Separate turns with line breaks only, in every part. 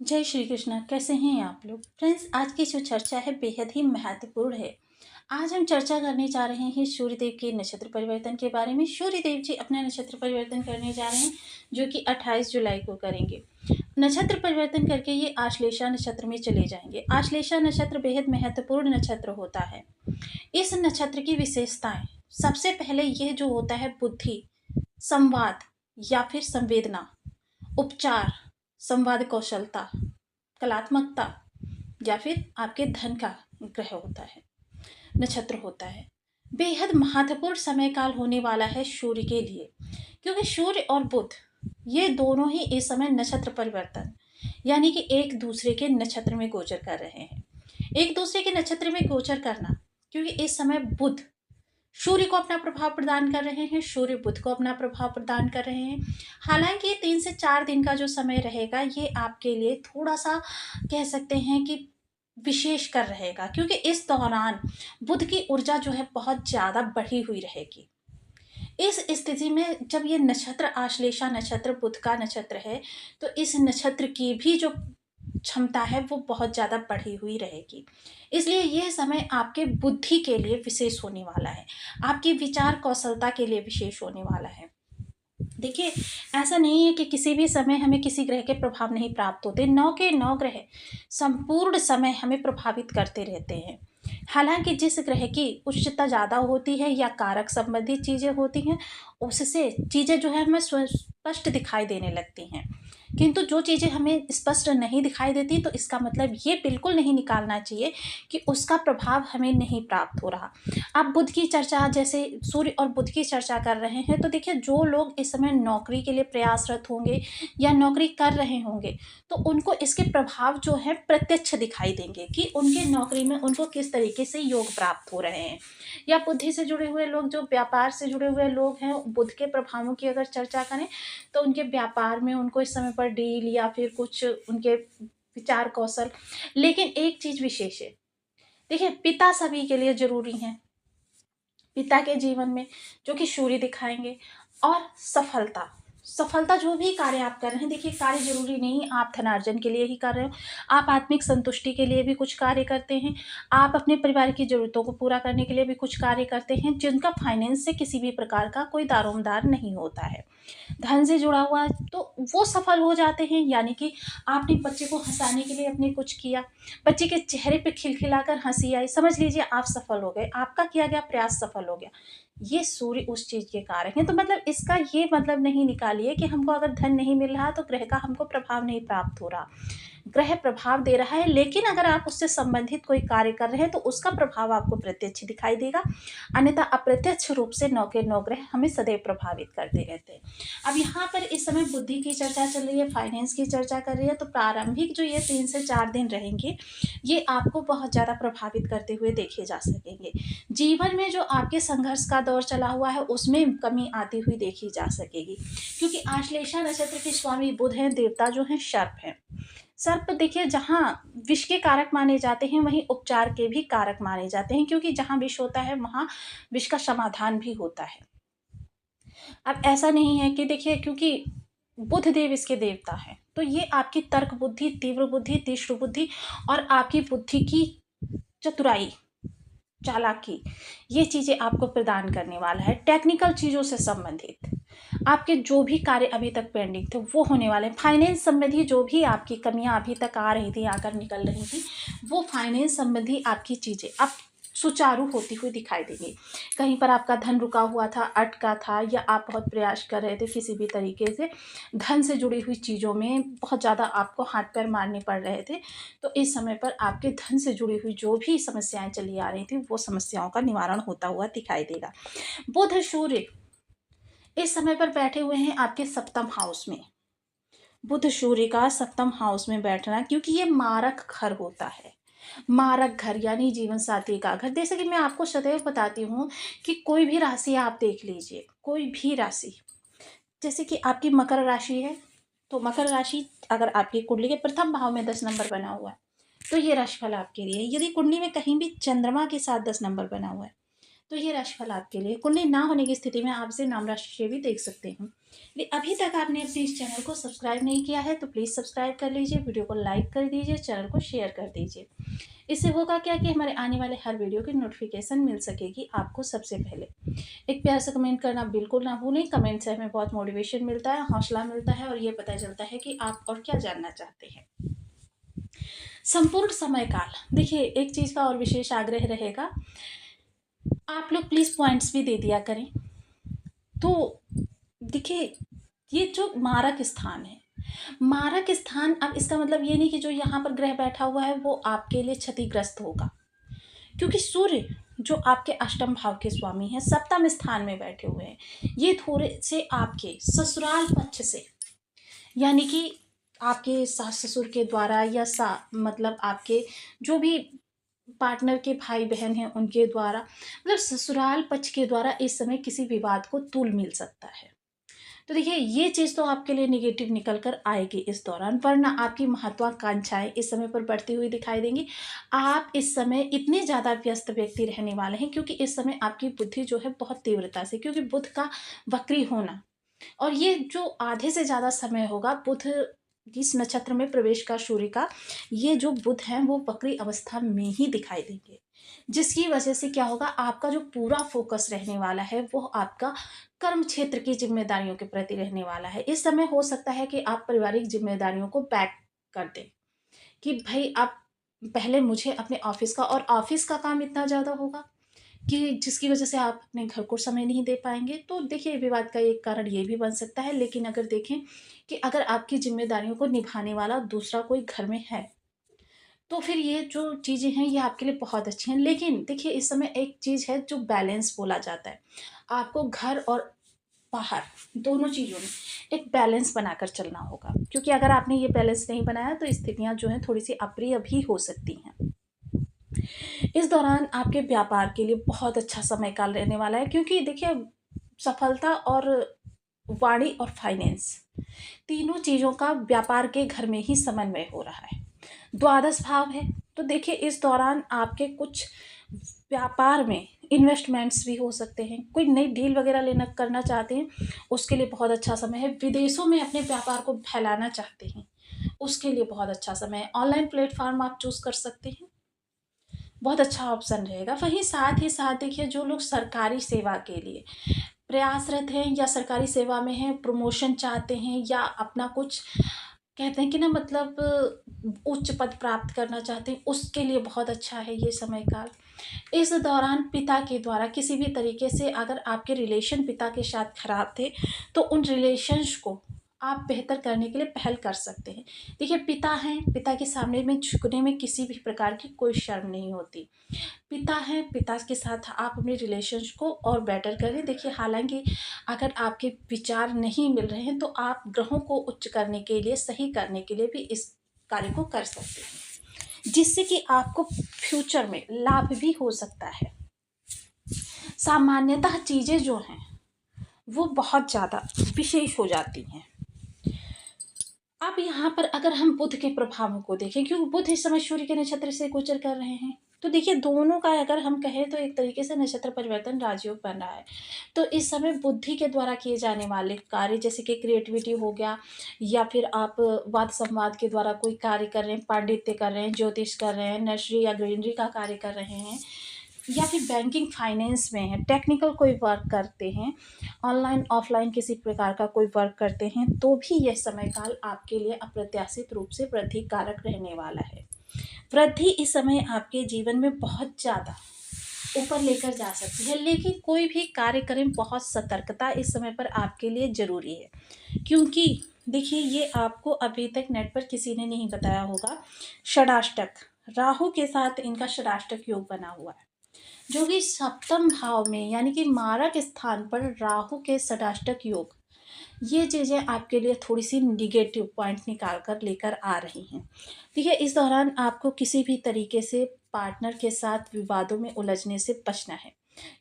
जय श्री कृष्ण। कैसे हैं आप लोग फ्रेंड्स? आज की जो चर्चा है बेहद ही महत्वपूर्ण है। आज हम चर्चा करने जा रहे हैं सूर्यदेव के नक्षत्र परिवर्तन के बारे में। सूर्यदेव जी अपना नक्षत्र परिवर्तन करने जा रहे हैं, जो कि 28 जुलाई को करेंगे। नक्षत्र परिवर्तन करके ये आश्लेषा नक्षत्र में चले जाएंगे। आश्लेषा नक्षत्र बेहद महत्वपूर्ण नक्षत्र होता है। इस नक्षत्र की विशेषताएं, सबसे पहले यह जो होता है बुद्धि, संवाद या फिर संवेदना, उपचार, संवाद कौशलता, कलात्मकता या फिर आपके धन का ग्रह होता है, नक्षत्र होता है। बेहद महत्वपूर्ण समय काल होने वाला है सूर्य के लिए, क्योंकि सूर्य और बुध ये दोनों ही इस समय नक्षत्र परिवर्तन यानी कि एक दूसरे के नक्षत्र में गोचर कर रहे हैं। एक दूसरे के नक्षत्र में गोचर करना, क्योंकि इस समय बुध सूर्य को अपना प्रभाव प्रदान कर रहे हैं, सूर्य बुध को अपना प्रभाव प्रदान कर रहे हैं। हालांकि ये 3 से 4 दिन का जो समय रहेगा, ये आपके लिए थोड़ा सा कह सकते हैं कि विशेष कर रहेगा, क्योंकि इस दौरान बुध की ऊर्जा जो है बहुत ज़्यादा बढ़ी हुई रहेगी। इस स्थिति में जब ये नक्षत्र आश्लेषा नक्षत्र बुध का नक्षत्र है, तो इस नक्षत्र की भी जो क्षमता है वो बहुत ज़्यादा बढ़ी हुई रहेगी। इसलिए यह समय आपके बुद्धि के लिए विशेष होने वाला है, आपकी विचार कौशलता के लिए विशेष होने वाला है। देखिए, ऐसा नहीं है कि किसी भी समय हमें किसी ग्रह के प्रभाव नहीं प्राप्त होते। 9 के 9 ग्रह संपूर्ण समय हमें प्रभावित करते रहते हैं। हालांकि जिस ग्रह की उच्चता ज़्यादा होती है या कारक संबंधी चीज़ें होती हैं, उससे चीज़ें जो है हमें स्पष्ट दिखाई देने लगती हैं। किंतु जो चीज़ें हमें स्पष्ट नहीं दिखाई देती, तो इसका मतलब ये बिल्कुल नहीं निकालना चाहिए कि उसका प्रभाव हमें नहीं प्राप्त हो रहा। आप बुध की चर्चा, जैसे सूर्य और बुध की चर्चा कर रहे हैं, तो देखिए जो लोग इस समय नौकरी के लिए प्रयासरत होंगे या नौकरी कर रहे होंगे, तो उनको इसके प्रभाव जो है प्रत्यक्ष दिखाई देंगे कि उनके नौकरी में उनको किस तरीके से योग प्राप्त हो रहे हैं। या बुद्धि से जुड़े हुए लोग, जो व्यापार से जुड़े हुए लोग हैं, बुध के प्रभावों की अगर चर्चा करें, तो उनके व्यापार में उनको इस समय पर डील या फिर कुछ उनके विचार कौशल। लेकिन एक चीज विशेष है, देखिए पिता सभी के लिए जरूरी हैं, पिता के जीवन में जो कि सूर्य दिखाएंगे। और सफलता, सफलता जो भी कार्य आप कर रहे हैं, देखिए कार्य जरूरी नहीं आप धनार्जन के लिए ही कर रहे हो, आप आत्मिक संतुष्टि के लिए भी कुछ कार्य करते हैं, आप अपने परिवार की जरूरतों को पूरा करने के लिए भी कुछ कार्य करते हैं, जिनका फाइनेंस से किसी भी प्रकार का कोई दारोमदार नहीं होता है, धन से जुड़ा हुआ, तो वो सफल हो जाते हैं। यानी कि आपने बच्चे को हंसाने के लिए अपने कुछ किया, बच्चे के चेहरे पे खिलखिलाकर हंसी आई, समझ लीजिए आप सफल हो गए, आपका किया गया प्रयास सफल हो गया। ये सूर्य उस चीज के कारक हैं। तो मतलब इसका ये मतलब नहीं निकालिए कि हमको अगर धन नहीं मिल रहा तो ग्रह का हमको प्रभाव नहीं प्राप्त हो रहा। ग्रह प्रभाव दे रहा है, लेकिन अगर आप उससे संबंधित कोई कार्य कर रहे हैं तो उसका प्रभाव आपको प्रत्यक्ष दिखाई देगा। अन्यथा अप्रत्यक्ष रूप से 9 के 9 ग्रह हमें सदैव प्रभावित करते रहते हैं। अब यहाँ पर इस समय बुद्धि की चर्चा चल रही है, फाइनेंस की चर्चा कर रही है, तो प्रारंभिक जो ये 3 से 4 दिन रहेंगे, ये आपको बहुत ज़्यादा प्रभावित करते हुए देखे जा सकेंगे। जीवन में जो आपके संघर्ष का दौर चला हुआ है, उसमें कमी आती हुई देखी जा सकेगी, क्योंकि आश्लेषा नक्षत्र के स्वामी बुध हैं, देवता जो हैं सर्प हैं। सर्प देखिए, जहाँ विष के कारक माने जाते हैं, वहीं उपचार के भी कारक माने जाते हैं, क्योंकि जहाँ विष होता है वहाँ विष का समाधान भी होता है। अब ऐसा नहीं है कि देखिए, क्योंकि बुध देव इसके देवता है, तो ये आपकी तर्क बुद्धि, तीव्र बुद्धि, तीक्ष्ण बुद्धि और आपकी बुद्धि की चतुराई, चालाकी, ये चीज़ें आपको प्रदान करने वाला है। टेक्निकल चीज़ों से संबंधित आपके जो भी कार्य अभी तक पेंडिंग थे वो होने वाले हैं। फाइनेंस संबंधी जो भी आपकी कमियां अभी तक आ रही थी, आकर निकल रही थी, वो फाइनेंस संबंधी आपकी चीज़ें अब सुचारू होती हुई दिखाई देंगी। कहीं पर आपका धन रुका हुआ था, अटका था, या आप बहुत प्रयास कर रहे थे किसी भी तरीके से धन से जुड़ी हुई चीज़ों में बहुत ज़्यादा आपको हाथ पैर मारने पड़ रहे थे, तो इस समय पर आपके धन से जुड़ी हुई जो भी समस्याएं चली आ रही थी, वो समस्याओं का निवारण होता हुआ दिखाई देगा। बुध सूर्य इस समय पर बैठे हुए हैं आपके सप्तम हाउस में। बुध सूर्य का सप्तम हाउस में बैठना, क्योंकि ये मारक घर होता है। मारक घर यानी जीवन साथी का घर। जैसे कि मैं आपको सदैव बताती हूँ कि कोई भी राशि आप देख लीजिए, कोई भी राशि, जैसे कि आपकी मकर राशि है, तो मकर राशि अगर आपकी कुंडली के प्रथम भाव में 10 नंबर बना हुआ है, तो ये राशिफल आपके लिए है। यदि कुंडली में कहीं भी चंद्रमा के साथ 10 नंबर बना हुआ है, तो ये राशिफल आपके लिए। कुंडली ना होने की स्थिति में आप इसे नाम राशि से भी देख सकते हैं। यदि अभी तक आपने अपने इस चैनल को सब्सक्राइब नहीं किया है तो प्लीज़ सब्सक्राइब कर लीजिए, वीडियो को लाइक कर दीजिए, चैनल को शेयर कर दीजिए। इससे होगा क्या कि हमारे आने वाले हर वीडियो की नोटिफिकेशन मिल सकेगी आपको सबसे पहले। एक प्यार से कमेंट करना बिल्कुल ना भूलें। कमेंट से हमें बहुत मोटिवेशन मिलता है, हौसला मिलता है और ये पता चलता है कि आप और क्या जानना चाहते हैं। संपूर्ण समय काल, देखिए एक चीज़ का और विशेष आग्रह रहेगा, आप लोग प्लीज़ पॉइंट्स भी दे दिया करें। तो देखिए ये जो मारक स्थान है, मारक स्थान, अब इसका मतलब ये नहीं कि जो यहाँ पर ग्रह बैठा हुआ है वो आपके लिए क्षतिग्रस्त होगा, क्योंकि सूर्य जो आपके अष्टम भाव के स्वामी हैं सप्तम स्थान में बैठे हुए हैं। ये थोड़े से आपके ससुराल पक्ष से, यानी कि आपके सास ससुर के द्वारा या मतलब आपके जो भी पार्टनर के भाई बहन हैं उनके द्वारा, मतलब ससुराल पक्ष के द्वारा इस समय किसी विवाद को तूल मिल सकता है। तो देखिए ये चीज़ तो आपके लिए नेगेटिव निकल कर आएगी इस दौरान, वरना आपकी महत्वाकांक्षाएं इस समय पर बढ़ती हुई दिखाई देंगी। आप इस समय इतने ज़्यादा व्यस्त व्यक्ति रहने वाले हैं, क्योंकि इस समय आपकी बुद्धि जो है बहुत तीव्रता से, क्योंकि बुध का वक्री होना और ये जो आधे से ज़्यादा समय होगा बुध जिस नक्षत्र में प्रवेश का सूर्य का, ये जो बुध हैं वो वक्री अवस्था में ही दिखाई देंगे, जिसकी वजह से क्या होगा, आपका जो पूरा फोकस रहने वाला है वो आपका कर्म क्षेत्र की जिम्मेदारियों के प्रति रहने वाला है। इस समय हो सकता है कि आप पारिवारिक जिम्मेदारियों को बैक कर दें कि भाई आप पहले मुझे अपने ऑफिस का, और ऑफिस का काम इतना ज़्यादा होगा कि जिसकी वजह से आप अपने घर को समय नहीं दे पाएँगे। तो देखिए विवाद का एक कारण ये भी बन सकता है, लेकिन अगर देखें कि अगर आपकी ज़िम्मेदारियों को निभाने वाला दूसरा कोई घर में है, तो फिर ये जो चीज़ें हैं ये आपके लिए बहुत अच्छी हैं। लेकिन देखिए इस समय एक चीज़ है जो बैलेंस बोला जाता है। आपको घर और बाहर दोनों चीज़ों में एक बैलेंस बनाकर चलना होगा, क्योंकि अगर आपने ये बैलेंस नहीं बनाया तो स्थितियाँ जो हैं थोड़ी-सी अप्रिय भी हो सकती हैं। इस दौरान आपके व्यापार के लिए बहुत अच्छा समय काल रहने वाला है, क्योंकि देखिए सफलता और वाणी और फाइनेंस तीनों चीज़ों का व्यापार के घर में ही समन्वय हो रहा है। द्वादश भाव है, तो देखिए इस दौरान आपके कुछ व्यापार में इन्वेस्टमेंट्स भी हो सकते हैं। कोई नई डील वगैरह लेना करना चाहते हैं उसके लिए बहुत अच्छा समय है। विदेशों में अपने व्यापार को फैलाना चाहते हैं उसके लिए बहुत अच्छा समय है। ऑनलाइन प्लेटफॉर्म आप चूज़ कर सकते हैं, बहुत अच्छा ऑप्शन रहेगा। वहीं साथ ही साथ देखिए जो लोग सरकारी सेवा के लिए प्रयासरत हैं या सरकारी सेवा में हैं, प्रमोशन चाहते हैं या अपना कुछ कहते हैं कि ना मतलब उच्च पद प्राप्त करना चाहते हैं, उसके लिए बहुत अच्छा है ये समय काल। इस दौरान पिता के द्वारा किसी भी तरीके से अगर आपके रिलेशन पिता के साथ खराब थे तो उन रिलेशंस को आप बेहतर करने के लिए पहल कर सकते हैं। देखिए पिता हैं, पिता के सामने में झुकने में किसी भी प्रकार की कोई शर्म नहीं होती। पिता हैं, पिता के साथ आप अपने रिलेशंस को और बेटर करें। देखिए हालाँकि अगर आपके विचार नहीं मिल रहे हैं तो आप ग्रहों को उच्च करने के लिए, सही करने के लिए भी इस कार्य को कर सकते हैं, जिससे कि आपको फ्यूचर में लाभ भी हो सकता है। सामान्यतः चीज़ें जो हैं वो बहुत ज़्यादा विशेष हो जाती हैं। अब यहाँ पर अगर हम बुध के प्रभावों को देखें, क्योंकि बुध इस समय सूर्य के नक्षत्र से गोचर कर रहे हैं, तो देखिए दोनों का अगर हम कहें तो एक तरीके से नक्षत्र परिवर्तन राजयोग बन रहा है। तो इस समय बुद्धि के द्वारा किए जाने वाले कार्य जैसे कि क्रिएटिविटी हो गया, या फिर आप वाद संवाद के द्वारा कोई कार्य कर रहे हैं, पांडित्य कर रहे हैं, ज्योतिष कर रहे हैं, नर्सरी या ग्रीनरी का कार्य कर रहे हैं, या फिर बैंकिंग फाइनेंस में है, टेक्निकल कोई वर्क करते हैं, ऑनलाइन ऑफलाइन किसी प्रकार का कोई वर्क करते हैं, तो भी यह समय काल आपके लिए अप्रत्याशित रूप से वृद्धि कारक रहने वाला है। वृद्धि इस समय आपके जीवन में बहुत ज़्यादा ऊपर लेकर जा सकती है, लेकिन कोई भी कार्य करें बहुत सतर्कता इस समय पर आपके लिए ज़रूरी है। क्योंकि देखिए ये आपको अभी तक नेट पर किसी ने नहीं बताया होगा, षडाष्टक राहु के साथ इनका षडाष्टक योग बना हुआ है, जो कि सप्तम भाव में यानी कि मारक स्थान पर राहु के षडाष्टक योग, ये चीज़ें आपके लिए थोड़ी सी निगेटिव पॉइंट निकाल कर लेकर आ रही हैं। देखिए इस दौरान आपको किसी भी तरीके से पार्टनर के साथ विवादों में उलझने से बचना है,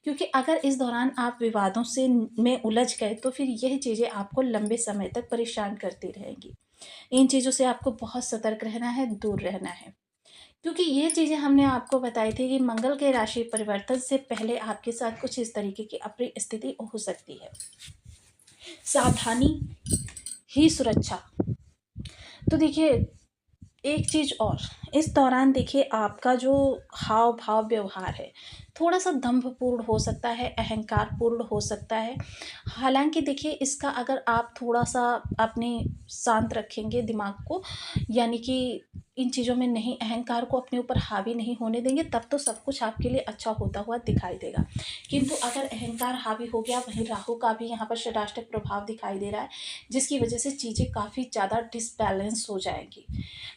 क्योंकि अगर इस दौरान आप विवादों से में उलझ गए तो फिर यह चीज़ें आपको लंबे समय तक परेशान करती रहेंगी। इन चीज़ों से आपको बहुत सतर्क रहना है, दूर रहना है, क्योंकि ये चीज़ें हमने आपको बताई थी कि मंगल के राशि परिवर्तन से पहले आपके साथ कुछ इस तरीके की अप्रिय स्थिति हो सकती है। सावधानी ही सुरक्षा। तो देखिए, एक चीज़ और, इस दौरान देखिए आपका जो हाव भाव व्यवहार है थोड़ा सा दंभपूर्ण हो सकता है, अहंकार पूर्ण हो सकता है। हालांकि देखिए, इसका अगर आप थोड़ा सा अपने शांत रखेंगे दिमाग को, यानी कि इन चीज़ों में नहीं, अहंकार को अपने ऊपर हावी नहीं होने देंगे, तब तो सब कुछ आपके लिए अच्छा होता हुआ दिखाई देगा। किंतु अगर अहंकार हावी हो गया, वहीं राहु का भी यहाँ पर षडाष्टक प्रभाव दिखाई दे रहा है, जिसकी वजह से चीज़ें काफ़ी ज़्यादा डिसबैलेंस हो जाएंगी,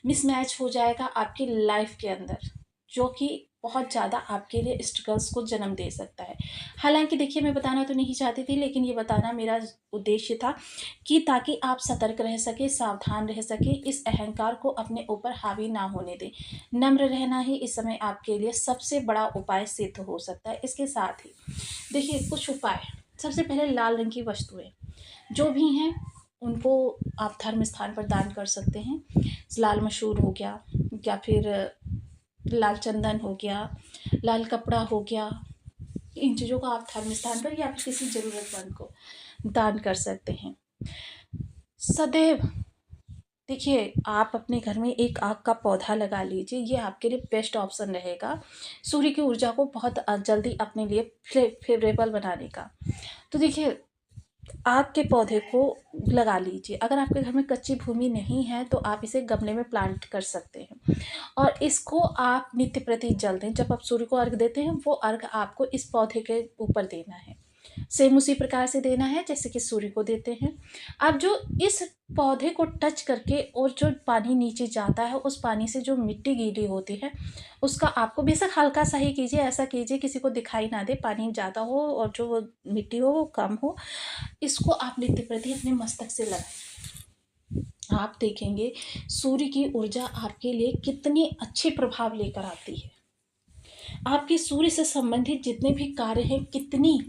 मिसमैच हो जाएगा आपकी लाइफ के अंदर, जो कि बहुत ज़्यादा आपके लिए स्ट्रगल्स को जन्म दे सकता है। हालांकि देखिए, मैं बताना तो नहीं चाहती थी, लेकिन ये बताना मेरा उद्देश्य था कि ताकि आप सतर्क रह सके, सावधान रह सके, इस अहंकार को अपने ऊपर हावी ना होने दें। नम्र रहना ही इस समय आपके लिए सबसे बड़ा उपाय सिद्ध हो सकता है। इसके साथ ही देखिए कुछ उपाय, सबसे पहले लाल रंग की वस्तुएं जो भी हैं उनको आप धर्म स्थान पर दान कर सकते हैं। लाल मशहूर हो गया, या फिर लाल चंदन हो गया, लाल कपड़ा हो गया, इन चीज़ों को आप धर्म स्थान पर या फिर किसी ज़रूरतमंद को दान कर सकते हैं। सदैव देखिए, आप अपने घर में एक आग का पौधा लगा लीजिए, ये आपके लिए बेस्ट ऑप्शन रहेगा सूर्य की ऊर्जा को बहुत जल्दी अपने लिए फेवरेबल बनाने का। तो देखिए, आग के पौधे को लगा लीजिए। अगर आपके घर में कच्ची भूमि नहीं है तो आप इसे गमले में प्लांट कर सकते हैं, और इसको आप नित्य प्रति जल दें। जब आप सूर्य को अर्घ देते हैं, वो अर्घ आपको इस पौधे के ऊपर देना है, सेम उसी प्रकार से देना है जैसे कि सूर्य को देते हैं। आप जो इस पौधे को टच करके, और जो पानी नीचे जाता है, उस पानी से जो मिट्टी गीली होती है उसका आपको बेशक हल्का सा ही कीजिए, ऐसा कीजिए किसी को दिखाई ना दे, पानी ज़्यादा हो और जो वो मिट्टी हो वो कम हो, इसको आप नित्य प्रति अपने मस्तक से लगाएं। आप देखेंगे सूर्य की ऊर्जा आपके लिए कितने अच्छे प्रभाव लेकर आती है। आपके सूर्य से संबंधित जितने भी कार्य हैं, कितनी